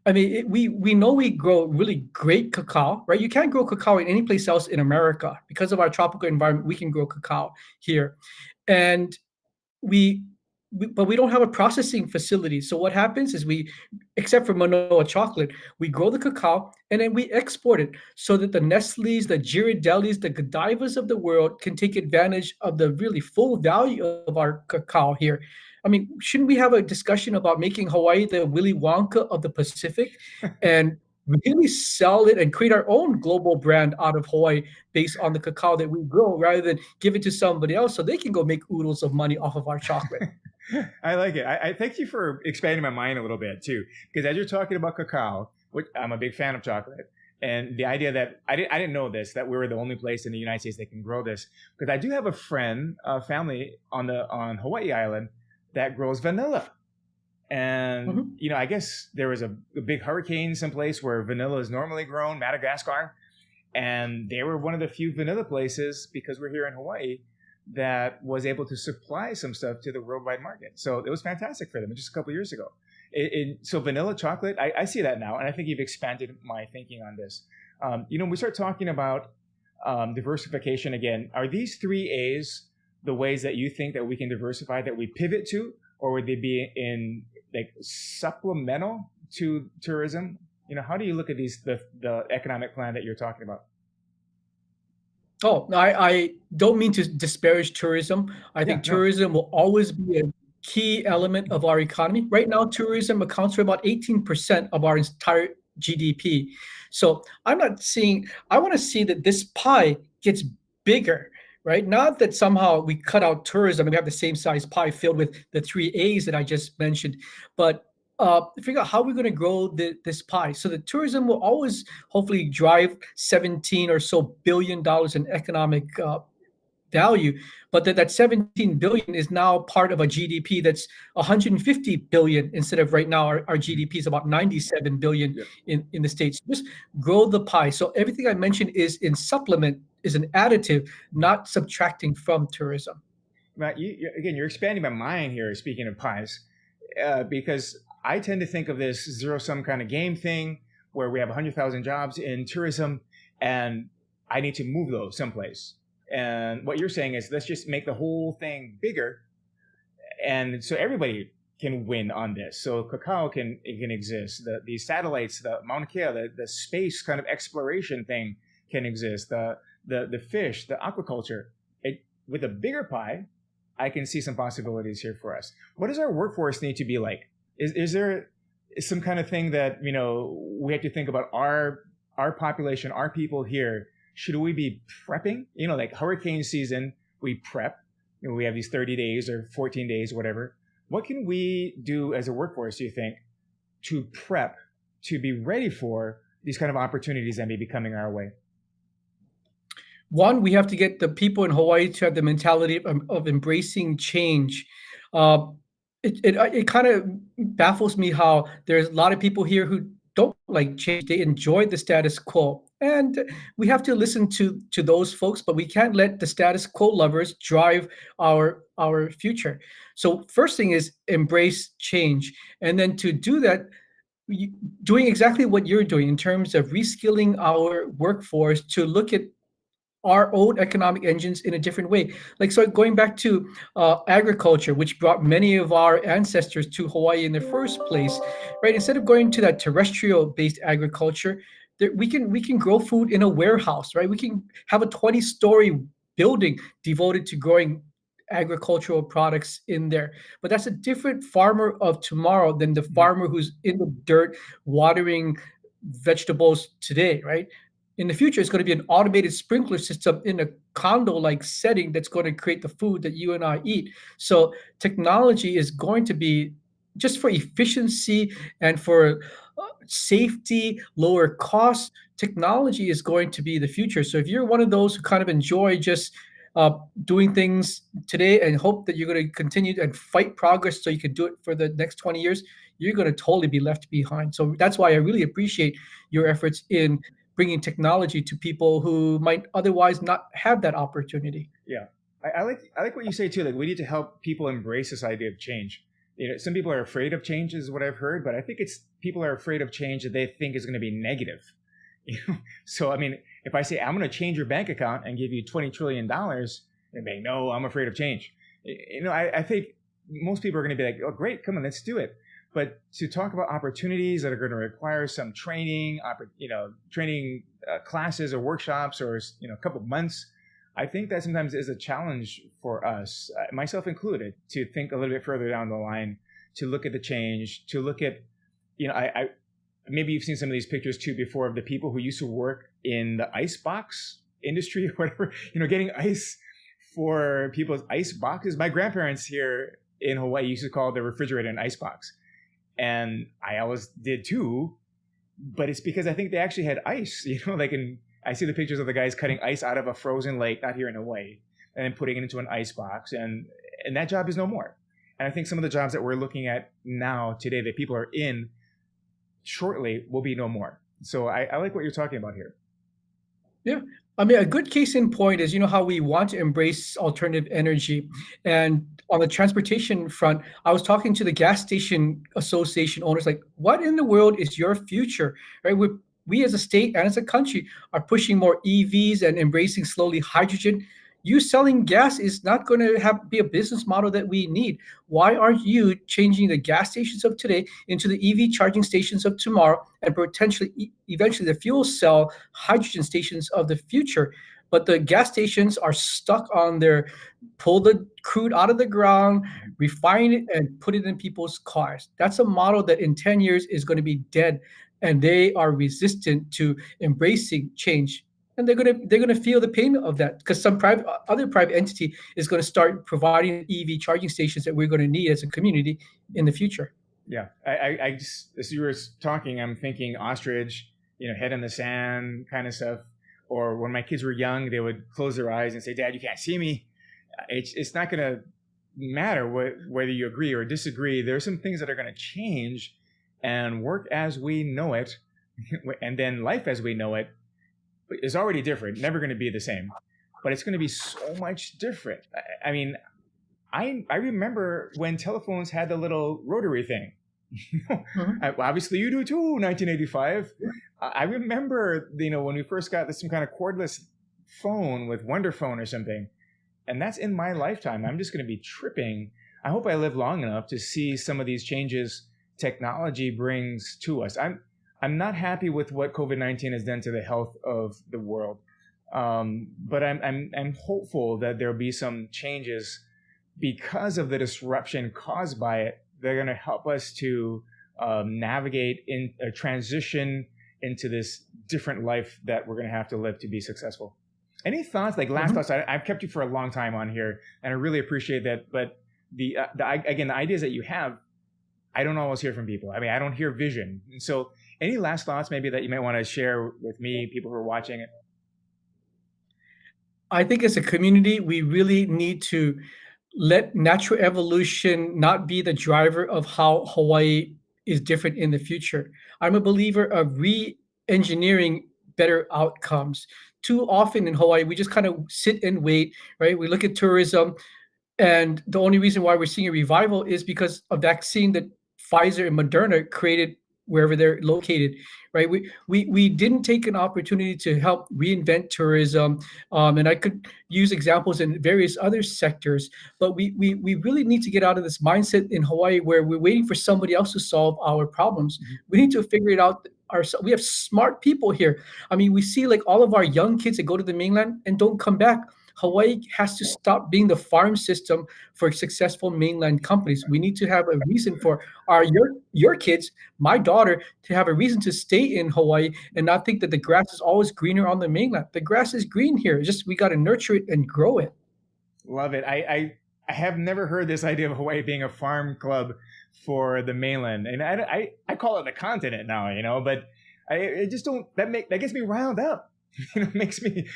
I mean, we know we grow really great cacao, right? You can't grow cacao in any place else in America because of our tropical environment. We can grow cacao here, and but we don't have a processing facility. So what happens is except for Manoa chocolate, we grow the cacao and then we export it so that the Nestle's, the Ghirardelli's, the Godivas of the world can take advantage of the really full value of our cacao here. I mean, shouldn't we have a discussion about making Hawaii the Willy Wonka of the Pacific and really sell it and create our own global brand out of Hawaii based on the cacao that we grow rather than give it to somebody else so they can go make oodles of money off of our chocolate? I like it. I thank you for expanding my mind a little bit too, because as you're talking about cacao, which I'm a big fan of chocolate, and the idea that I didn't know this, that we were the only place in the United States that can grow this, because I do have a friend, family on Hawaii Island that grows vanilla. And, I guess there was a big hurricane someplace where vanilla is normally grown, Madagascar. And they were one of the few vanilla places, because we're here in Hawaii, that was able to supply some stuff to the worldwide market. So it was fantastic for them just a couple of years ago. So vanilla chocolate, I see that now. And I think you've expanded my thinking on this. We start talking about diversification again. Are these 3 A's the ways that you think that we can diversify, that we pivot to, or would they be in like supplemental to tourism? How do you look at the economic plan that you're talking about? Oh, I don't mean to disparage tourism. I think tourism will always be a key element of our economy. Right now, tourism accounts for about 18% of our entire GDP. So I want to see that this pie gets bigger, right? Not that somehow we cut out tourism and we have the same size pie filled with the 3 A's that I just mentioned, but figure out how we're going to grow this pie. So the tourism will always hopefully drive $17 billion in economic value, but that 17 billion is now part of a GDP that's 150 billion instead of right now our GDP is about 97 billion in the States. Just grow the pie. So everything I mentioned is an additive, not subtracting from tourism. Matt, you're expanding my mind here, speaking of pies, because I tend to think of this zero-sum kind of game thing where we have 100,000 jobs in tourism, and I need to move those someplace. And what you're saying is let's just make the whole thing bigger, and so everybody can win on this. So cacao can exist. The satellites, the Mauna Kea, the space kind of exploration thing can exist. The fish, the aquaculture. With a bigger pie, I can see some possibilities here for us. What does our workforce need to be like? Is there some kind of thing that we have to think about our population, our people here? Should we be prepping? Like hurricane season, we prep. We have these 30 days or 14 days, whatever. What can we do as a workforce, do you think, to prep, to be ready for these kind of opportunities that may be coming our way? One, we have to get the people in Hawaii to have the mentality of embracing change. Uh, it kind of baffles me how there's a lot of people here who don't like change. They enjoy the status quo, and we have to listen to those folks. But we can't let the status quo lovers drive our future. So first thing is embrace change, and then to do that, doing exactly what you're doing in terms of reskilling our workforce to look at our own economic engines in a different way. Like, so going back to agriculture, which brought many of our ancestors to Hawaii in the first place, right? Instead of going to that terrestrial-based agriculture, we can grow food in a warehouse, right? We can have a 20-story building devoted to growing agricultural products in there. But that's a different farmer of tomorrow than the farmer who's in the dirt watering vegetables today, right? In the future, it's going to be an automated sprinkler system in a condo-like setting that's going to create the food that you and I eat. So technology is going to be just for efficiency and for safety, lower costs. Technology is going to be the future. So if you're one of those who kind of enjoy just doing things today and hope that you're going to continue and fight progress so you can do it for the next 20 years, you're going to totally be left behind. So that's why I really appreciate your efforts in bringing technology to people who might otherwise not have that opportunity. Yeah, I like what you say too. Like we need to help people embrace this idea of change. Some people are afraid of change, is what I've heard, but I think it's people are afraid of change that they think is going to be negative. So I mean, if I say I'm going to change your bank account and give you $20 trillion, they may no, I'm afraid of change. I think most people are going to be like, oh great, come on, let's do it. But to talk about opportunities that are going to require some training, training classes or workshops or a couple of months, I think that sometimes is a challenge for us, myself included, to think a little bit further down the line, to look at the change, to look at, I maybe you've seen some of these pictures too before of the people who used to work in the ice box industry or whatever, getting ice for people's ice boxes. My grandparents here in Hawaii used to call the refrigerator an ice box. And I always did too, but it's because I think they actually had ice, I see the pictures of the guys cutting ice out of a frozen lake out here in Hawaii and then putting it into an ice box. And that job is no more. And I think some of the jobs that we're looking at now today that people are in shortly will be no more. So I like what you're talking about here. Yeah. I mean, a good case in point is, how we want to embrace alternative energy. And on the transportation front, I was talking to the gas station association owners, like, what in the world is your future, right? We as a state and as a country are pushing more EVs and embracing slowly hydrogen. You selling gas is not going to be a business model that we need. Why aren't you changing the gas stations of today into the EV charging stations of tomorrow and potentially eventually the fuel cell hydrogen stations of the future? But the gas stations are stuck on their pull the crude out of the ground, refine it, and put it in people's cars. That's a model that in 10 years is going to be dead, and they are resistant to embracing change. And they're gonna feel the pain of that because some other private entity is going to start providing EV charging stations that we're going to need as a community in the future. Yeah, I just, as you were talking, I'm thinking ostrich, head in the sand kind of stuff. Or when my kids were young, they would close their eyes and say, "Dad, you can't see me." It's not going to matter whether you agree or disagree. There are some things that are going to change, and work as we know it, and then life as we know it is already different, never going to be the same, but it's going to be so much different. I mean, I remember when telephones had the little rotary thing. Obviously you do too, 1985. I remember, when we first got some kind of cordless phone with Wonder Phone or something. And that's in my lifetime. I'm just going to be tripping. I hope I live long enough to see some of these changes technology brings to us. I'm not happy with what COVID-19 has done to the health of the world, but I'm hopeful that there'll be some changes because of the disruption caused by it. They're going to help us to navigate in a transition into this different life that we're going to have to live to be successful. Any thoughts, like last thoughts? I've kept you for a long time on here, and I really appreciate that. But the ideas that you have, I don't always hear from people. I mean, I don't hear vision. And so any last thoughts maybe that you might want to share with me, people who are watching it? I think as a community, we really need to let natural evolution not be the driver of how Hawaii is different in the future. I'm a believer of re-engineering better outcomes. Too often in Hawaii, we just kind of sit and wait, right? We look at tourism, and the only reason why we're seeing a revival is because a vaccine that Pfizer and Moderna created wherever they're located, right? We didn't take an opportunity to help reinvent tourism, and I could use examples in various other sectors. But we really need to get out of this mindset in Hawaii where we're waiting for somebody else to solve our problems. We need to figure it out ourselves. We have smart people here. I mean, we see like all of our young kids that go to the mainland and don't come back. Hawaii has to stop being the farm system for successful mainland companies. We need to have a reason for your kids, my daughter, to have a reason to stay in Hawaii and not think that the grass is always greener on the mainland. The grass is green here. It's just we got to nurture it and grow it. Love it. I have never heard this idea of Hawaii being a farm club for the mainland, and I call it the continent now, but I just don't, that gets me riled up. Makes me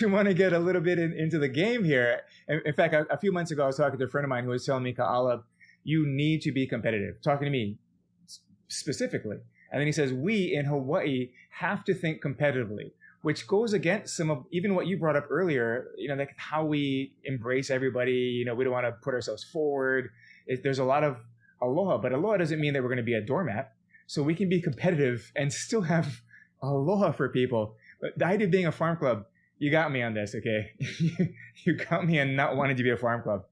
want to get a little bit into the game here. In fact, a few months ago, I was talking to a friend of mine who was telling me, Ka'ala, you need to be competitive, talking to me specifically. And then he says, we in Hawaii have to think competitively, which goes against some of even what you brought up earlier, like how we embrace everybody. We don't want to put ourselves forward. There's a lot of aloha, but aloha doesn't mean that we're going to be a doormat. So we can be competitive and still have aloha for people. But the idea of being a farm club, you got me on this, okay? You got me on not wanting to be a farm club.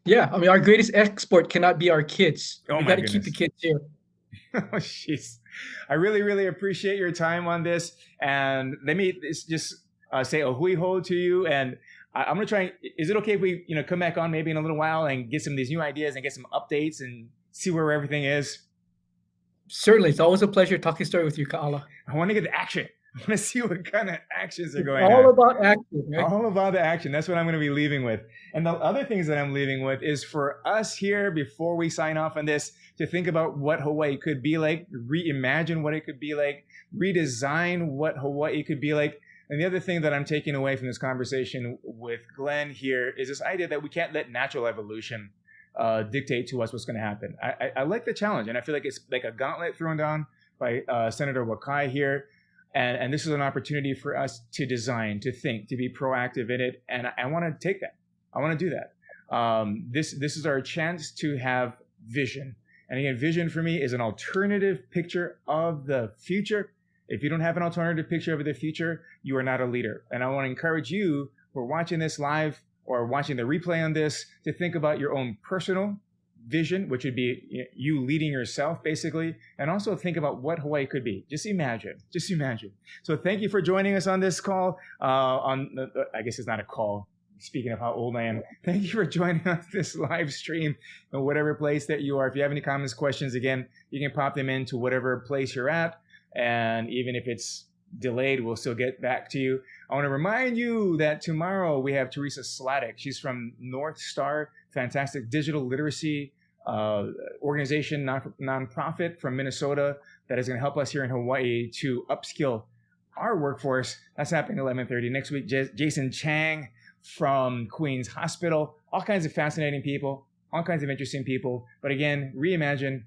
Yeah, I mean, our greatest export cannot be our kids. Oh, we my got to goodness. keep the kids here. Oh, jeez. I really, really appreciate your time on this. And let me just say a hui ho to you. And I'm going to try. Is it okay if we come back on maybe in a little while and get some of these new ideas and get some updates and see where everything is? Certainly. It's always a pleasure talking story with you, Ka'ala. I want to get the action. I want to see what kind of actions are going on. All about action, right? All about the action. That's what I'm going to be leaving with. And the other things that I'm leaving with is for us here, before we sign off on this, to think about what Hawaii could be like, reimagine what it could be like, redesign what Hawaii could be like. And the other thing that I'm taking away from this conversation with Glenn here is this idea that we can't let natural evolution dictate to us what's going to happen. I like the challenge, and I feel like it's like a gauntlet thrown down by Senator Wakai here. And this is an opportunity for us to design, to think, to be proactive in it. And I want to take that. I want to do that. This is our chance to have vision. And again, vision for me is an alternative picture of the future. If you don't have an alternative picture of the future, you are not a leader. And I want to encourage you who are watching this live or watching the replay on this to think about your own personal vision, which would be you leading yourself, basically, and also think about what Hawaii could be. Just imagine. So thank you for joining us on this call. I guess it's not a call. Speaking of how old I am, thank you for joining us this live stream in whatever place that you are. If you have any comments, questions, again, you can pop them into whatever place you're at. And even if it's delayed, we'll still get back to you. I want to remind you that tomorrow we have Teresa Sladek. She's from North Star, fantastic digital literacy organization, nonprofit from Minnesota that is going to help us here in Hawaii to upskill our workforce. That's happening at 11:30 next week. Jason Chang from Queens Hospital. All kinds of fascinating people, all kinds of interesting people. But again, reimagine,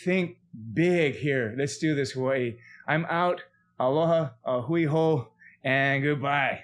think big here. Let's do this, Hawaii. I'm out. Aloha, hui ho, and goodbye.